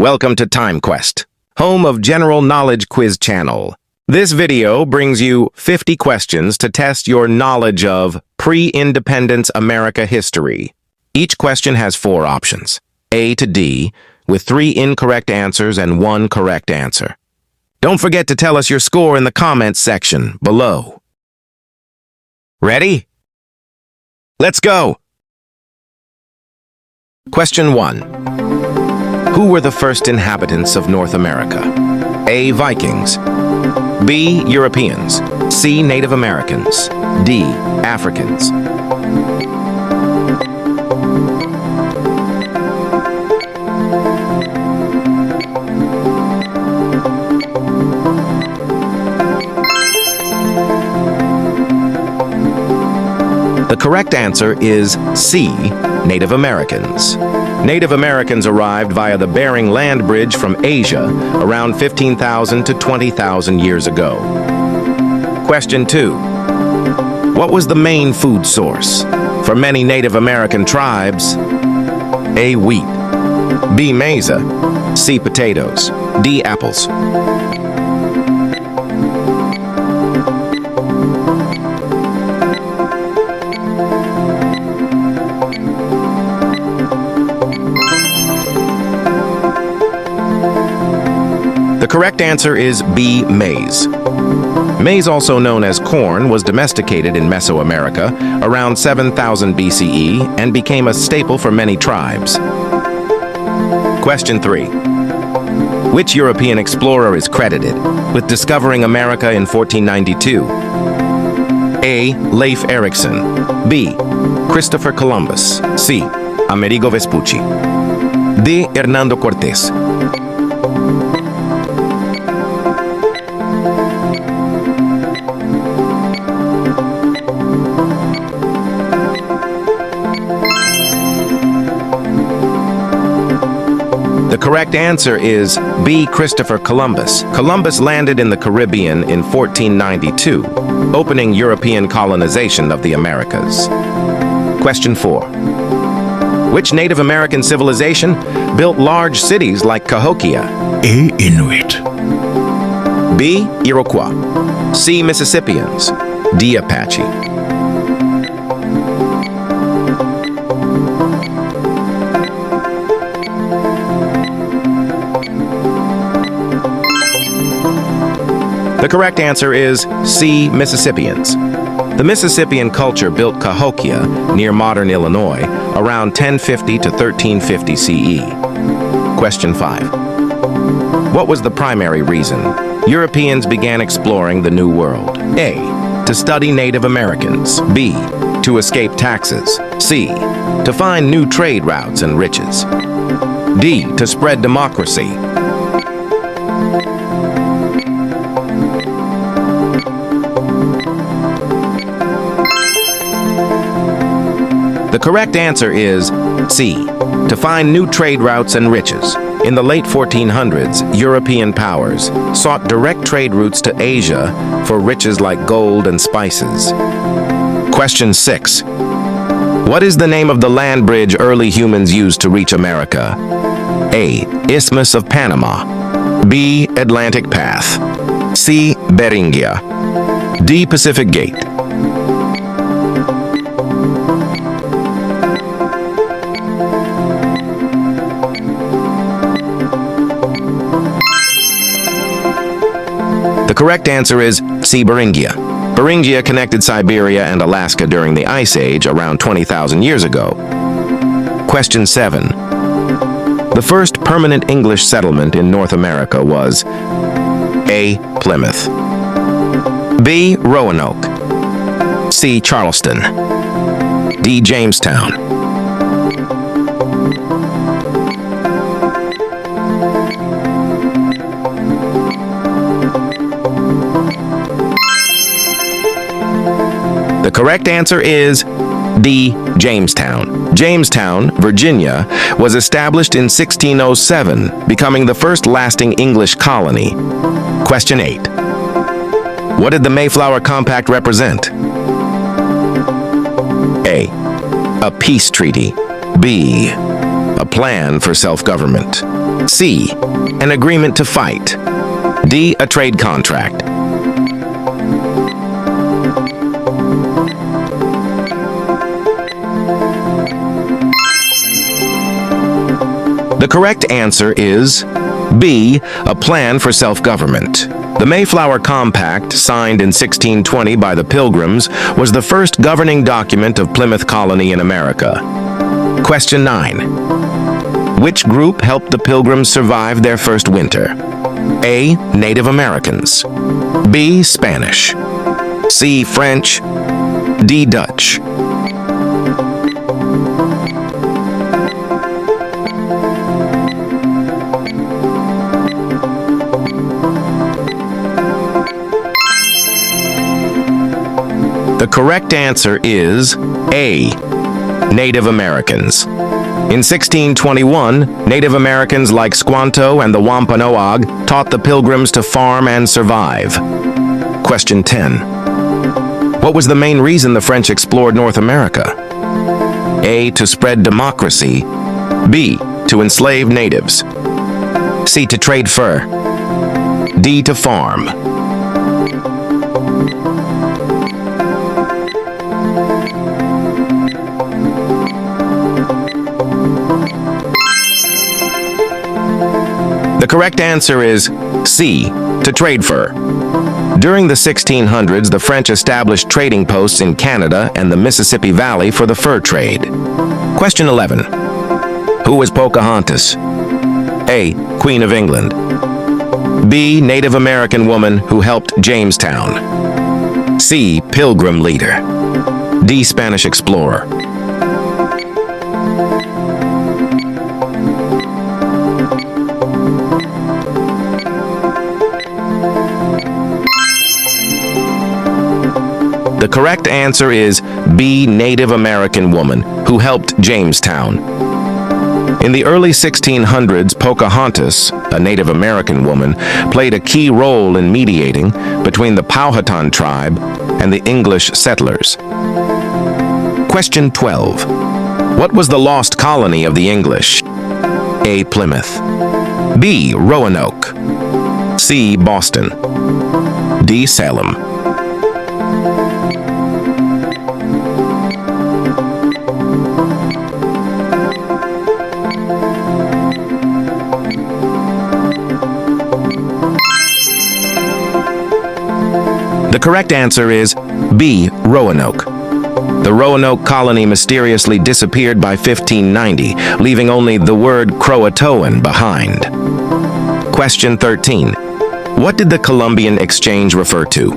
Welcome to TimeQuest, home of General Knowledge Quiz Channel. This video brings you 50 questions to test your knowledge of pre-independence America history. Each question has 4 options, A to D, with 3 incorrect answers and 1 correct answer. Don't forget to tell us your score in the comments section below. Ready? Let's go! Question 1. Who were the first inhabitants of North America? A. Vikings. B. Europeans. C. Native Americans. D. Africans. The correct answer is C. Native Americans. Native Americans arrived via the Bering Land Bridge from Asia around 15,000 to 20,000 years ago. Question 2. What was the main food source for many Native American tribes? A. Wheat. B. Maize. C. Potatoes. D. Apples. The correct answer is B. Maize. Maize, also known as corn, was domesticated in Mesoamerica around 7000 BCE and became a staple for many tribes. Question 3. Which European explorer is credited with discovering America in 1492? A. Leif Erikson. B. Christopher Columbus. C. Amerigo Vespucci. D. Hernando Cortés. The correct answer is B. Christopher Columbus. Columbus landed in the Caribbean in 1492, opening European colonization of the Americas. Question 4. Which Native American civilization built large cities like Cahokia? A. Inuit. B. Iroquois. C. Mississippians. D. Apache. The correct answer is C. Mississippians. The Mississippian culture built Cahokia, near modern Illinois, around 1050 to 1350 CE. Question 5. What was the primary reason Europeans began exploring the New World? A. To study Native Americans. B. To escape taxes. C. To find new trade routes and riches. D. To spread democracy. The correct answer is C. To find new trade routes and riches. In the late 1400s, European powers sought direct trade routes to Asia for riches like gold and spices. Question 6. What is the name of the land bridge early humans used to reach America? A. Isthmus of Panama. B. Atlantic Path. C. Beringia. D. Pacific Gate. The correct answer is C. Beringia. Beringia connected Siberia and Alaska during the Ice Age around 20,000 years ago. Question 7. The first permanent English settlement in North America was A. Plymouth. B. Roanoke. C. Charleston. D. Jamestown. The correct answer is D. Jamestown. Jamestown, Virginia, was established in 1607, becoming the first lasting English colony. Question 8. What did the Mayflower Compact represent? A. A peace treaty. B. A plan for self-government. C. An agreement to fight. D. A trade contract. The correct answer is B. A plan for self-government. The Mayflower Compact, signed in 1620 by the Pilgrims, was the first governing document of Plymouth Colony in America. Question 9. Which group helped the Pilgrims survive their first winter? A. Native Americans. B. Spanish. C. French. D. Dutch. The correct answer is A. Native Americans. In 1621, Native Americans like Squanto and the Wampanoag taught the Pilgrims to farm and survive. Question 10. What was the main reason the French explored North America? A. To spread democracy. B. To enslave natives. C. To trade fur. D. To farm. The correct answer is C. To trade fur. During the 1600s, the French established trading posts in Canada and the Mississippi Valley for the fur trade. Question 11. Who was Pocahontas? A. Queen of England. B. Native American woman who helped Jamestown. C. Pilgrim leader. D. Spanish explorer. The correct answer is B. Native American woman who helped Jamestown. In the early 1600s, Pocahontas, a Native American woman, played a key role in mediating between the Powhatan tribe and the English settlers. Question 12. What was the lost colony of the English? A. Plymouth. B. Roanoke. C. Boston. D. Salem. The correct answer is B. Roanoke. The Roanoke colony mysteriously disappeared by 1590, leaving only the word Croatoan behind. Question 13. What did the Columbian Exchange refer to?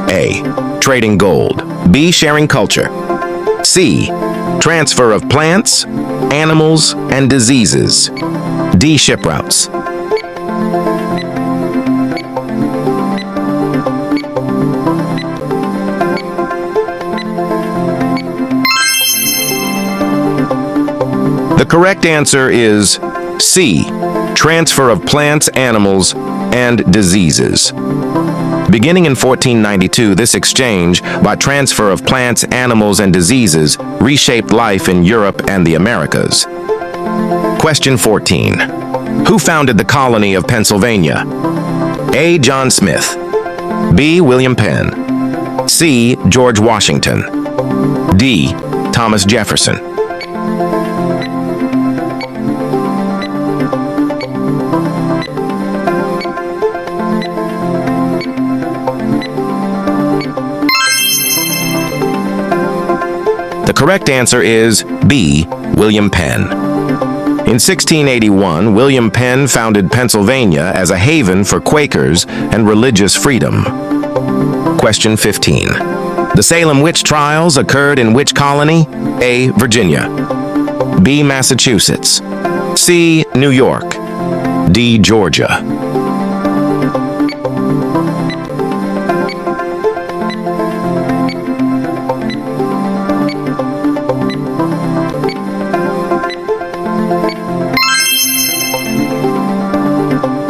A. Trading gold. B. Sharing culture. C. Transfer of plants, animals, and diseases. D. Ship routes. The correct answer is C. Transfer of plants, animals, and diseases. Beginning in 1492, this exchange, by transfer of plants, animals, and diseases, reshaped life in Europe and the Americas. Question 14. Who founded the colony of Pennsylvania? A. John Smith. B. William Penn. C. George Washington. D. Thomas Jefferson. The correct answer is B. William Penn. In 1681, William Penn founded Pennsylvania as a haven for Quakers and religious freedom. Question 15. The Salem witch trials occurred in which colony? A. Virginia. B. Massachusetts. C. New York. D. Georgia.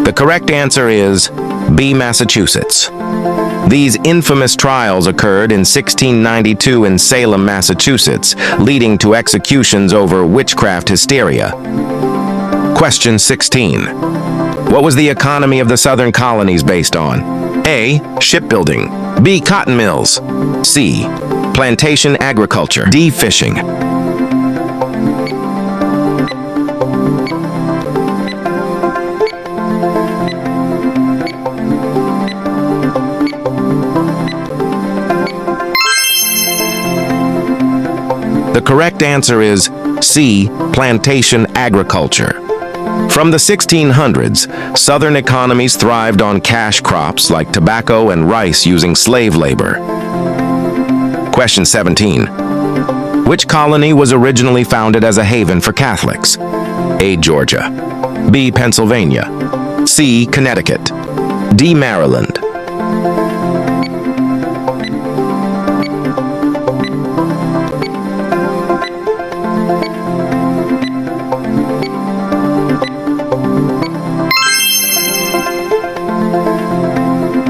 The correct answer is B. Massachusetts. These infamous trials occurred in 1692 in Salem, Massachusetts, leading to executions over witchcraft hysteria. Question 16. What was the economy of the southern colonies based on? A. Shipbuilding. B. Cotton mills. C. Plantation agriculture. D. Fishing. The correct answer is C. Plantation agriculture. From the 1600s, southern economies thrived on cash crops like tobacco and rice using slave labor. Question 17. Which colony was originally founded as a haven for Catholics? A. Georgia. B. Pennsylvania. C. Connecticut. D. Maryland.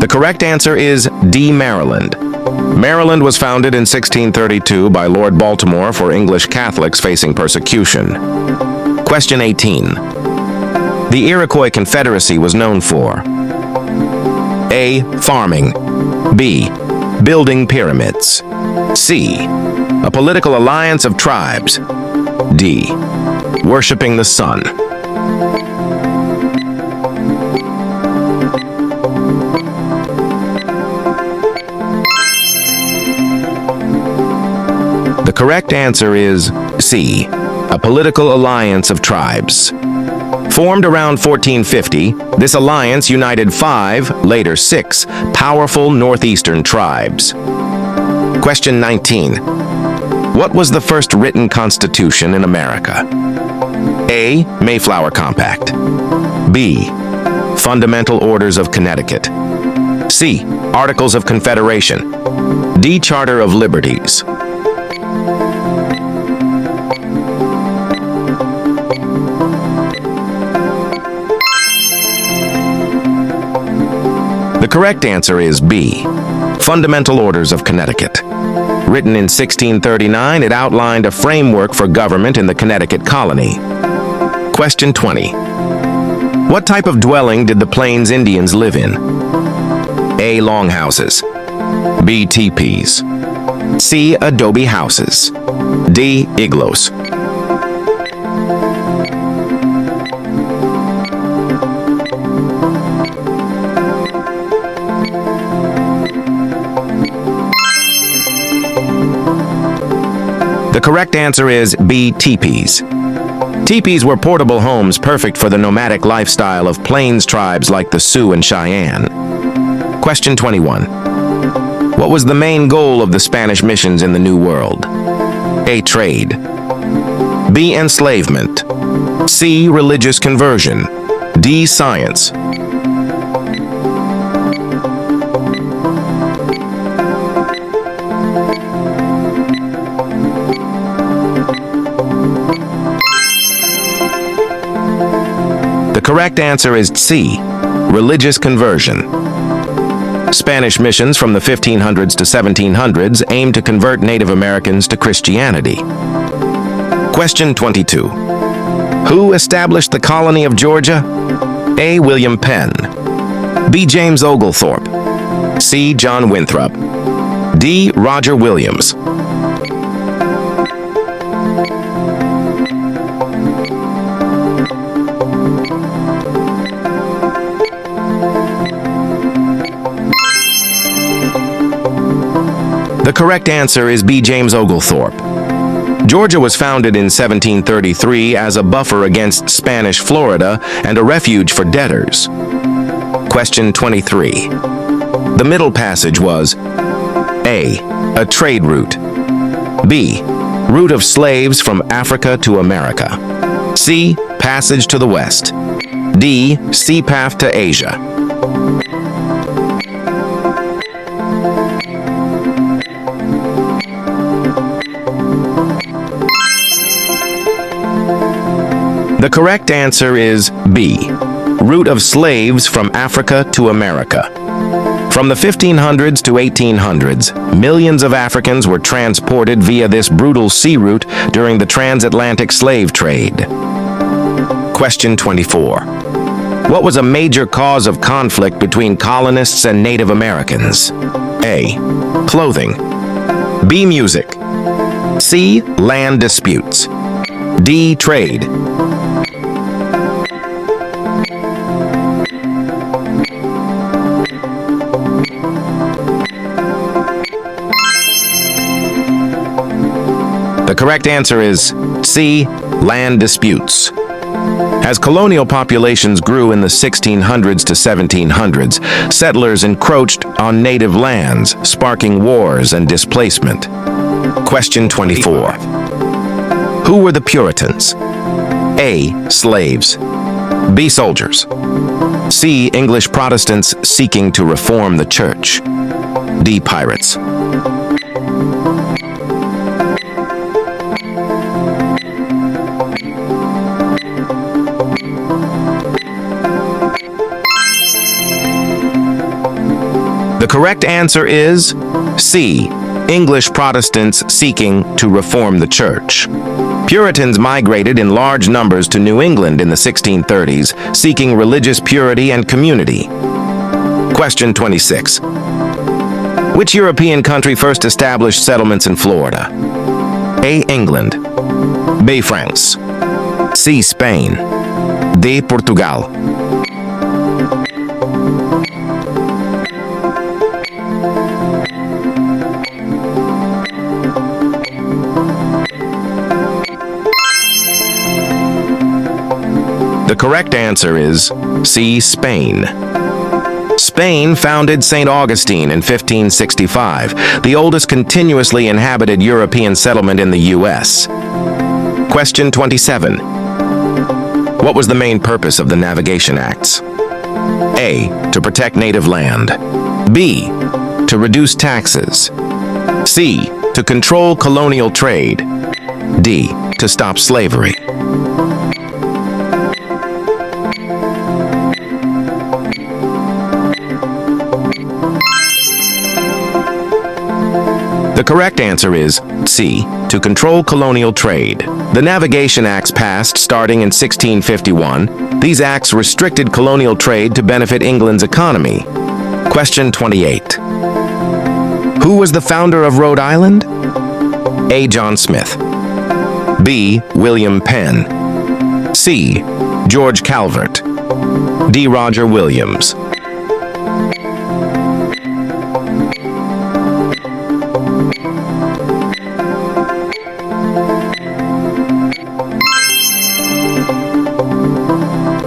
The correct answer is D. Maryland. Maryland was founded in 1632 by Lord Baltimore for English Catholics facing persecution. Question 18. The Iroquois Confederacy was known for A. Farming. B. Building pyramids. C. A political alliance of tribes. D. Worshipping the sun. The correct answer is C. A political alliance of tribes. Formed around 1450, this alliance united 5, later 6, powerful northeastern tribes. Question 19. What was the first written constitution in America? A. Mayflower Compact. B. Fundamental Orders of Connecticut. C. Articles of Confederation. D. Charter of Liberties. The correct answer is B. Fundamental Orders of Connecticut. Written in 1639, it outlined a framework for government in the Connecticut colony. Question 20. What type of dwelling did the Plains Indians live in? A. Longhouses. B. Teepees. C. Adobe houses. D. Igloos. The correct answer is B. Teepees. Teepees were portable homes perfect for the nomadic lifestyle of plains tribes like the Sioux and Cheyenne. Question 21. What was the main goal of the Spanish missions in the New World? A. Trade. B. Enslavement. C. Religious conversion. D. Science. The correct answer is C. Religious conversion. Spanish missions from the 1500s to 1700s aimed to convert Native Americans to Christianity. Question 22. Who established the colony of Georgia? A. William Penn. B. James Oglethorpe. C. John Winthrop. D. Roger Williams. The correct answer is B. James Oglethorpe. Georgia was founded in 1733 as a buffer against Spanish Florida and a refuge for debtors. Question 23. The Middle Passage was A. A trade route. B. Route of slaves from Africa to America. C. Passage to the West. D. Sea path to Asia. The correct answer is B. Route of slaves from Africa to America. From the 1500s to 1800s, millions of Africans were transported via this brutal sea route during the transatlantic slave trade. Question 24. What was a major cause of conflict between colonists and Native Americans? A. Clothing. B. Music. C. Land disputes. D. Trade. The correct answer is C. Land disputes. As colonial populations grew in the 1600s to 1700s, settlers encroached on native lands, sparking wars and displacement. Question 24. Who were the Puritans? A. Slaves. B. Soldiers. C. English Protestants seeking to reform the church. D. Pirates. The correct answer is C. English Protestants seeking to reform the church. Puritans migrated in large numbers to New England in the 1630s, seeking religious purity and community. Question 26. Which European country first established settlements in Florida? A. England. B. France. C. Spain. D. Portugal. The correct answer is C. Spain. Spain founded St. Augustine in 1565, the oldest continuously inhabited European settlement in the U.S. Question 27. What was the main purpose of the Navigation Acts? A. To protect native land. B. To reduce taxes. C. To control colonial trade. D. To stop slavery. The correct answer is C. To control colonial trade. The Navigation Acts passed starting in 1651. These acts restricted colonial trade to benefit England's economy. Question 28. Who was the founder of Rhode Island? A. John Smith. B. William Penn. C. George Calvert. D. Roger Williams.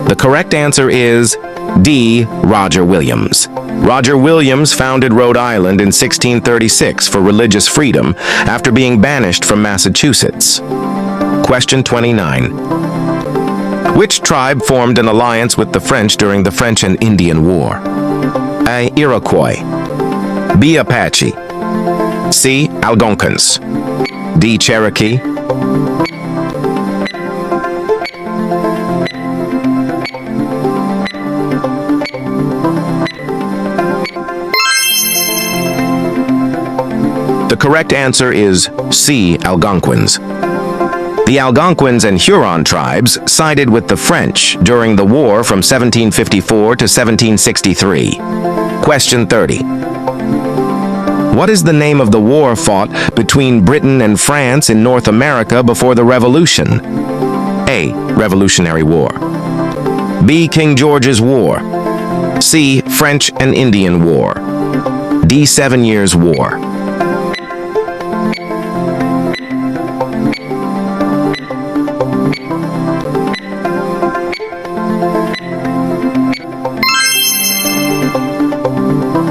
The correct answer is D. Roger Williams. Roger Williams founded Rhode Island in 1636 for religious freedom after being banished from Massachusetts. Question 29. Which tribe formed an alliance with the French during the French and Indian War? A. Iroquois. B. Apache. C. Algonquins. D. Cherokee. The correct answer is C. Algonquins. The Algonquins and Huron tribes sided with the French during the war from 1754 to 1763. Question 30. What is the name of the war fought between Britain and France in North America before the Revolution? A. Revolutionary War. B. King George's War. C. French and Indian War. D. 7 Years' War.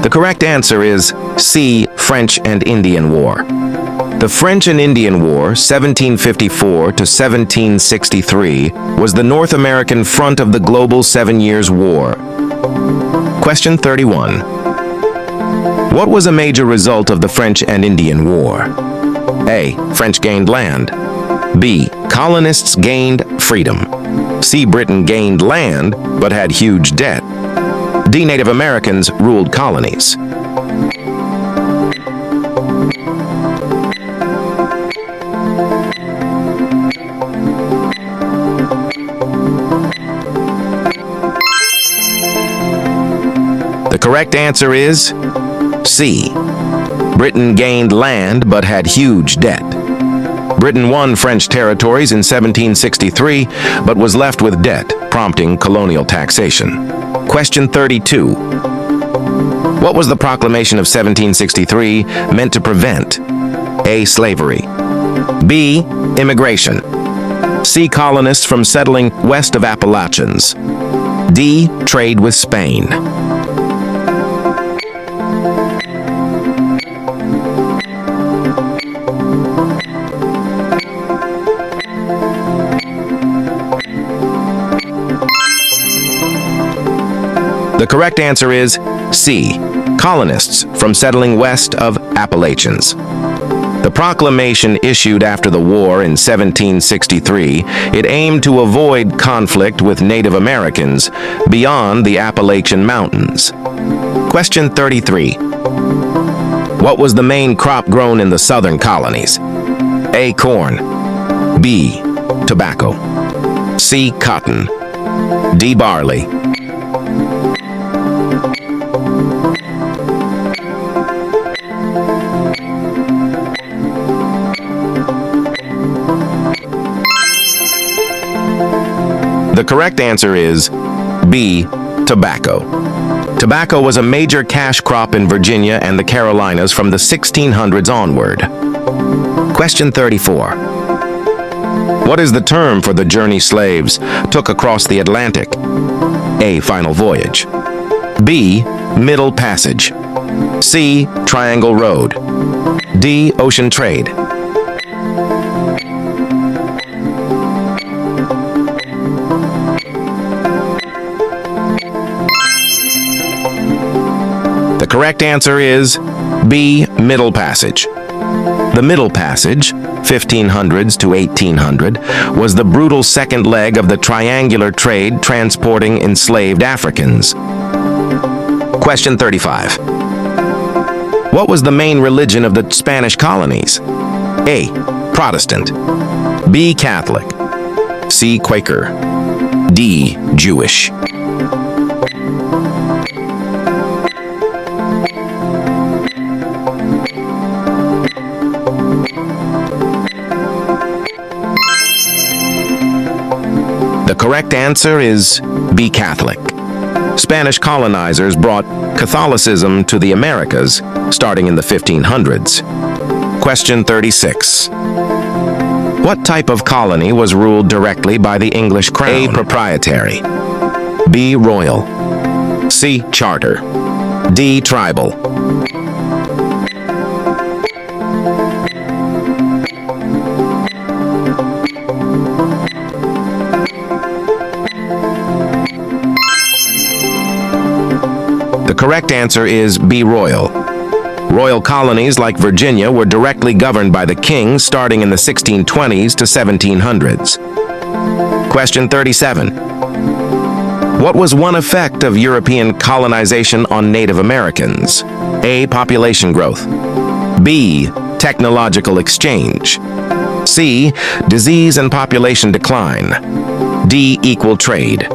The correct answer is C. French and Indian War. The French and Indian War, 1754 to 1763, was the North American front of the global 7 Years' War. Question 31. What was a major result of the French and Indian War? A. French gained land. B. Colonists gained freedom. C. Britain gained land, but had huge debt. D. Native Americans ruled colonies. correct answer is C. Britain gained land but had huge debt. Britain won French territories in 1763, but was left with debt, prompting colonial taxation. Question 32. What was the Proclamation of 1763 meant to prevent? A. Slavery. B. Immigration. C. Colonists from settling west of Appalachians. D. Trade with Spain. The correct answer is C. Colonists from settling west of Appalachians. The proclamation issued after the war in 1763, it aimed to avoid conflict with Native Americans beyond the Appalachian Mountains. Question 33. What was the main crop grown in the southern colonies? A. Corn. B. Tobacco. C. Cotton. D. Barley. The correct answer is B. Tobacco. Tobacco was a major cash crop in Virginia and the Carolinas from the 1600s onward. Question 34. What is the term for the journey slaves took across the Atlantic? A. Final voyage. B. Middle passage. C. Triangle Road. D. Ocean trade. The correct answer is B. Middle passage. The Middle Passage, 1500s to 1800, was the brutal second leg of the triangular trade transporting enslaved Africans. Question 35. What was the main religion of the Spanish colonies? A. Protestant. B. Catholic. C. Quaker. D. Jewish. The correct answer is B. Catholic. Spanish colonizers brought Catholicism to the Americas starting in the 1500s. Question 36. What type of colony was ruled directly by the English crown? A. Proprietary. B. Royal. C. Charter. D. Tribal. The correct answer is B. Royal. Royal colonies like Virginia were directly governed by the king starting in the 1620s to 1700s. Question 37. What was one effect of European colonization on Native Americans? A. Population growth. B. Technological exchange. C. Disease and population decline. D. Equal trade.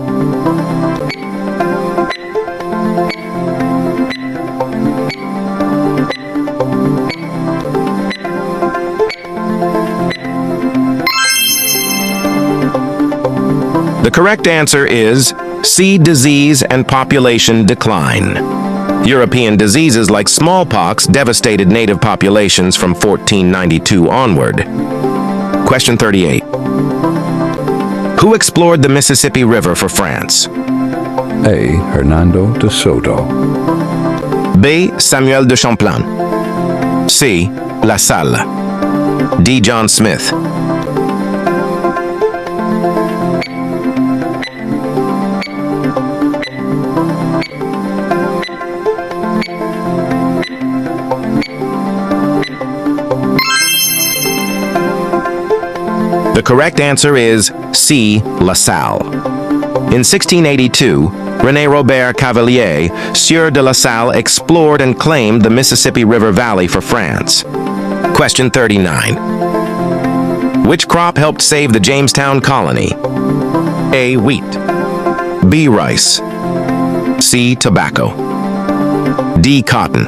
The correct answer is C. Disease and population decline. European diseases like smallpox devastated native populations from 1492 onward. Question 38. Who explored the Mississippi River for France? A. Hernando de Soto. B. Samuel de Champlain. C. La Salle. D. John Smith. The correct answer is C. La Salle. In 1682, René Robert Cavelier, Sieur de La Salle, explored and claimed the Mississippi River Valley for France. Question 39. Which crop helped save the Jamestown colony? A. Wheat. B. Rice. C. Tobacco. D. Cotton.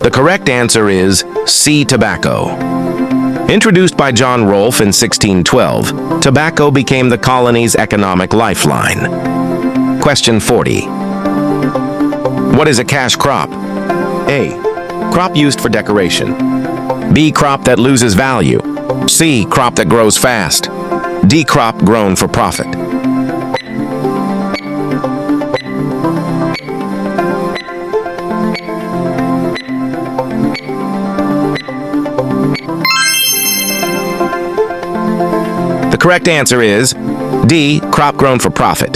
The correct answer is C. Tobacco. Introduced by John Rolfe in 1612, tobacco became the colony's economic lifeline. Question 40. What is a cash crop? A. Crop used for decoration. B. Crop that loses value. C. Crop that grows fast. D. Crop grown for profit. The correct answer is D. Crop grown for profit.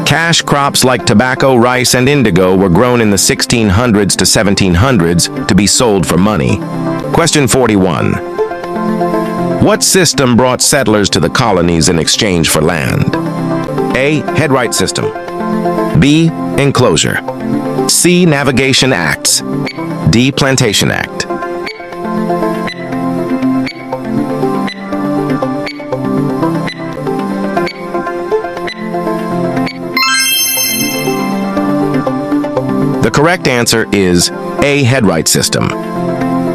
Cash crops like tobacco, rice, and indigo were grown in the 1600s to 1700s to be sold for money. Question 41. What system brought settlers to the colonies in exchange for land? A. Headright system. B. Enclosure. C. Navigation Acts. D. Plantation Act. The correct answer is A. Headright system.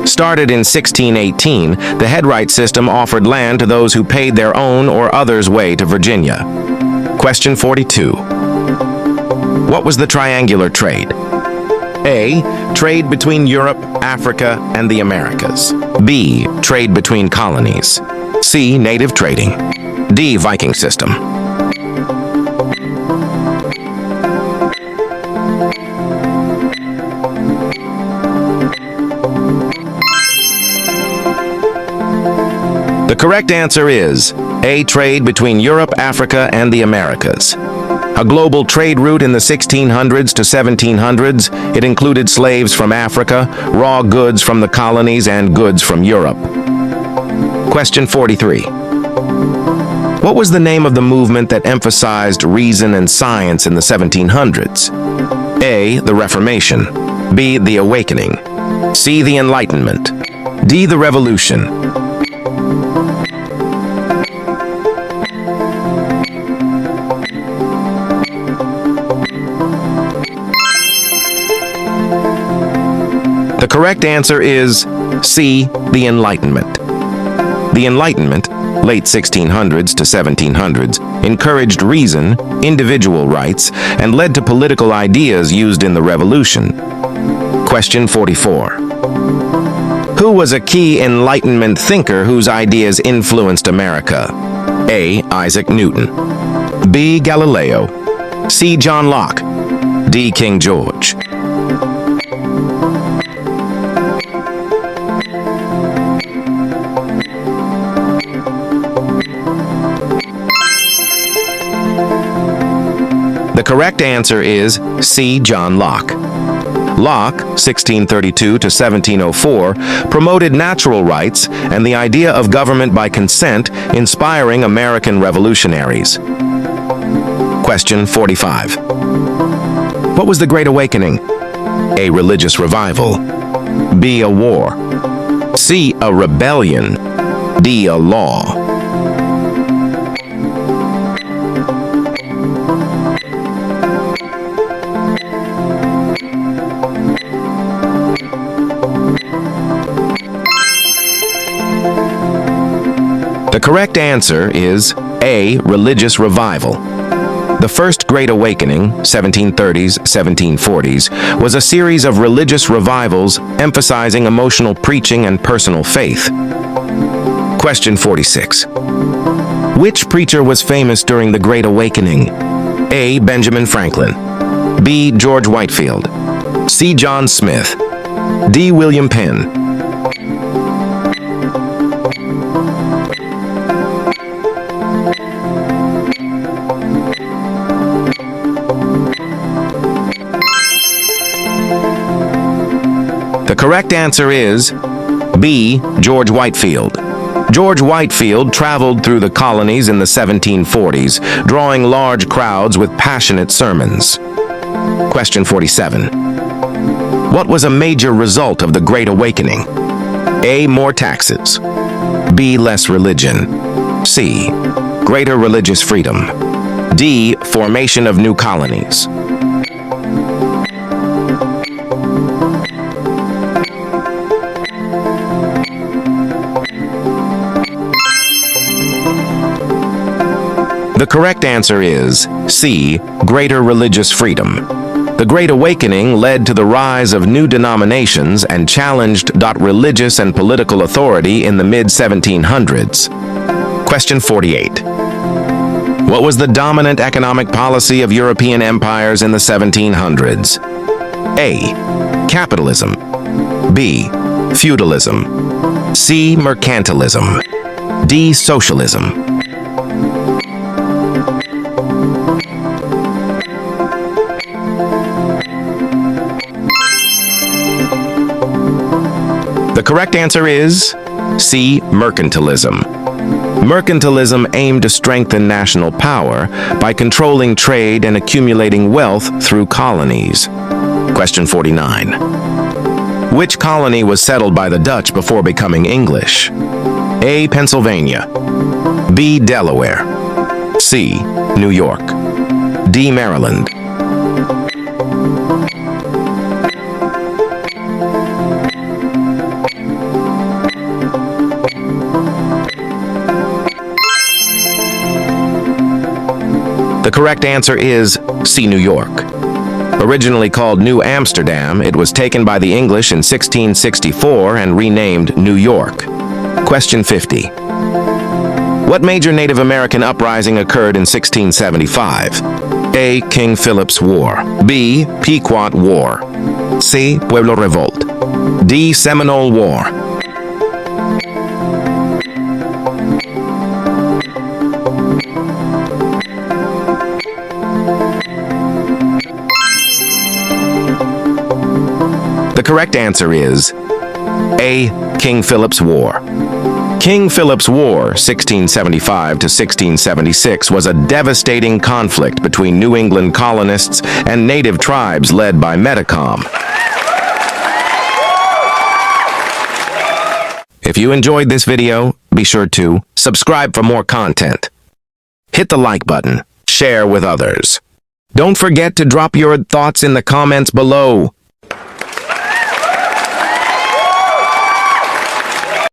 Started in 1618, the headright system offered land to those who paid their own or others' way to Virginia. Question 42. What was the triangular trade? A. Trade between Europe, Africa, and the Americas. B. Trade between colonies. C. Native trading. D. Viking system. The correct answer is A. Trade between Europe, Africa, and the Americas. A global trade route in the 1600s to 1700s, it included slaves from Africa, raw goods from the colonies, and goods from Europe. Question 43. What was the name of the movement that emphasized reason and science in the 1700s? A. The Reformation. B. The Awakening. C. The Enlightenment. D. The Revolution. The correct answer is C. The Enlightenment. The Enlightenment, late 1600s to 1700s, encouraged reason, individual rights, and led to political ideas used in the Revolution. Question 44. Who was a key Enlightenment thinker whose ideas influenced America? A. Isaac Newton. B. Galileo. C. John Locke. D. King George. The correct answer is C. John Locke. Locke, 1632 to 1704, promoted natural rights and the idea of government by consent, inspiring American revolutionaries. Question 45. What was the Great Awakening? A. Religious revival. B. A war. C. A rebellion. D. A law. The correct answer is A. Religious revival. The First Great Awakening, 1730s, 1740s, was a series of religious revivals emphasizing emotional preaching and personal faith. Question 46. Which preacher was famous during the Great Awakening? A. Benjamin Franklin. B. George Whitefield. C. John Smith. D. William Penn. The correct answer is B. George Whitefield. George Whitefield traveled through the colonies in the 1740s, drawing large crowds with passionate sermons. Question 47. What was a major result of the Great Awakening? A. More taxes. B. Less religion. C. Greater religious freedom. D. Formation of new colonies. The correct answer is C. Greater religious freedom. The Great Awakening led to the rise of new denominations and challenged religious and political authority in the mid-1700s. Question 48. What was the dominant economic policy of European empires in the 1700s? A. Capitalism. B. Feudalism. C. Mercantilism. D. Socialism. The correct answer is C. Mercantilism. Mercantilism aimed to strengthen national power by controlling trade and accumulating wealth through colonies. Question 49. Which colony was settled by the Dutch before becoming English? A. Pennsylvania. B. Delaware. C. New York. D. Maryland. The correct answer is C. New York. Originally called New Amsterdam, it was taken by the English in 1664 and renamed New York. Question 50. What major Native American uprising occurred in 1675? A. King Philip's War. B. Pequot War. C. Pueblo Revolt. D. Seminole War. The correct answer is A. King Philip's War. King Philip's War, 1675 to 1676, was a devastating conflict between New England colonists and native tribes led by Metacom. If you enjoyed this video, be sure to subscribe for more content. Hit the like button, share with others. Don't forget to drop your thoughts in the comments below.